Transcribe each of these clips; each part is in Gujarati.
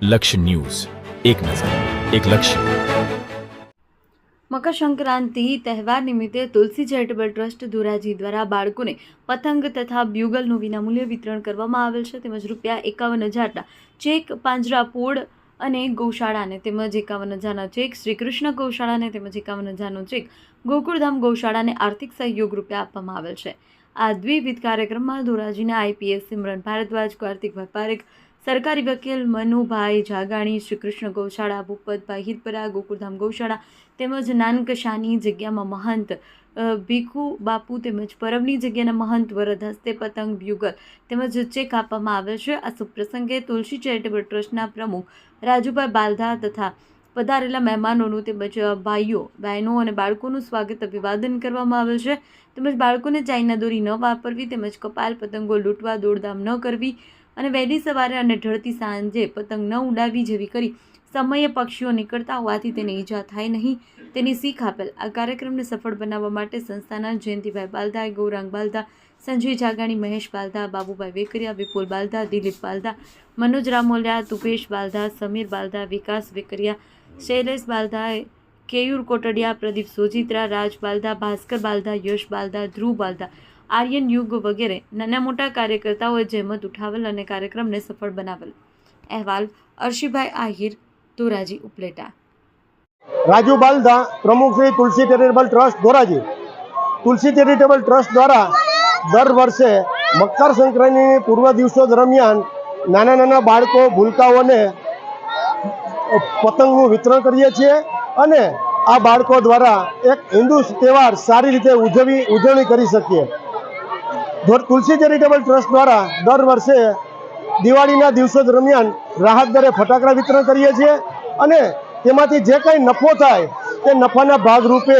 લક્ષ્ય ન્યૂઝ, એક નજર, એક લક્ષ્ય. મકર સંક્રાંતિ તહેવાર નિમિત્તે તુલસી ચેરિટેબલ ટ્રસ્ટ ધોરાજી દ્વારા બાળકોને પતંગ તથા બ્યુગલનું વિનામૂલ્યે વિતરણ કરવામાં આવેલ છે. તેમજ ₹51,000 ચેક પાંજરાપોળ અને ગૌશાળાને તેમજ 51,000 ચેક શ્રી કૃષ્ણ ગૌશાળાને તેમજ 51,000 ચેક ગોકુળધામ ગૌશાળાને આર્થિક સહયોગ રૂપે આપવામાં આવેલ છે. આ દ્વિવિધ કાર્યક્રમમાં ધોરાજીના IPS સિમરન ભારદ્વાજ, કાર્તિકભાઈ પારેખ, સરકારી વકીલ મનુભાઈ જાગાણી, શ્રી કૃષ્ણ ગૌશાળા ભૂપતભાઈ હિરપરા, ગોકુળધામ ગૌશાળા તેમજ નાનકશાની જગ્યામાં મહંત ભીખુ બાપુ તેમજ પરબની જગ્યાના મહંત વરદ હસ્તે પતંગ, બ્યુગલ તેમજ ચેક આપવામાં આવે છે. આ શુભ પ્રસંગે તુલસી ચેરિટેબલ ટ્રસ્ટના પ્રમુખ રાજુભાઈ બાલધા તથા પધારેલા મહેમાનોનું તેમજ ભાઈઓ, બહેનો અને બાળકોનું સ્વાગત અભિવાદન કરવામાં આવે છે. તેમજ બાળકોને ચાઇના દોરી ન વાપરવી તેમજ કપાલ પતંગો લૂંટવા દોડધામ ન કરવી અને વહેલી સવારે અને ઢળતી સાંજે પતંગ ન ઉડાવવી જેવી કરી સમયે પક્ષીઓ નીકળતા હોવાથી તેને ઈજા થાય નહીં તેની શીખ આપેલ. આ કાર્યક્રમને સફળ બનાવવા માટે સંસ્થાના જયંતિભાઈ બાલધા, ગૌરાંગ બાલધા, સંજય જાગાણી, મહેશ બાલધા, બાબુભાઈ વેકરિયા, વિપુલ બાલધા, દિલીપ બાલધા, મનોજ રામોલિયા, તુપેશ બાલધા, સમીર બાલધા, વિકાસ વેકરિયા, શૈલેષ બાલધા, કેયુર કોટડિયા, પ્રદીપ સોજિત્રા, રાજ બાલધા, ભાસ્કર બાલધા, યશ બાલધા, ધ્રુવ બાલધા, આર્યન યુગ વગેરે નાના મોટા કાર્યકર્તાઓએ જહેમત ઉઠાવેલ અને કાર્યક્રમને સફળ બનાવેલ. અહેવાલ અર્શીભાઈ આહિર, ધોરાજી ઉપલેટા. રાજુ બાલધા, પ્રમુખ શ્રી તુલસી ચેરિટેબલ ટ્રસ્ટ ધોરાજી. તુલસી ચેરિટેબલ ટ્રસ્ટ દ્વારા દર વર્ષે મકર સંક્રાંતિની પૂર્વ દિવસો દરમિયાન નાના નાના બાળકો, ભૂલકાઓને પતંગનું વિતરણ કરીએ છીએ અને આ બાળકો દ્વારા એક હિન્દુ તહેવાર સારી રીતે ઉજવણી કરી શકીએ. તુલસી ચેરિટેબલ ટ્રસ્ટ દ્વારા દર વર્ષે દિવાળીના દિવસો દરમિયાન રાહત દરે ફટાકડા વિતરણ કરીએ છીએ અને તેમાંથી જે કંઈ નફો થાય તે નફાના ભાગરૂપે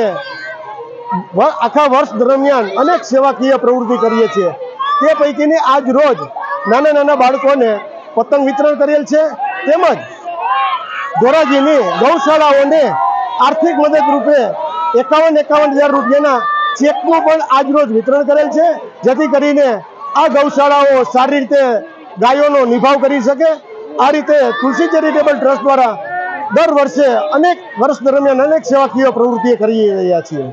આખા વર્ષ દરમિયાન અનેક સેવાકીય પ્રવૃત્તિ કરીએ છીએ. તે પૈકીની આજ રોજ નાના નાના બાળકોને પતંગ વિતરણ કરેલ છે. તેમજ ધોરાજીની ગૌશાળાઓને આર્થિક મદદ રૂપે 51,000 રૂપિયાના ચેકનું પણ આજ રોજ વિતરણ કરેલ છે, જેથી કરીને આ ગૌશાળાઓ સારી રીતે ગાયોનો નિભાવ કરી શકે. આ રીતે તુલસી ચેરિટેબલ ટ્રસ્ટ દ્વારા દર વર્ષે વર્ષ દરમિયાન અનેક સેવાકીય પ્રવૃત્તિઓ કરી રહ્યા છીએ.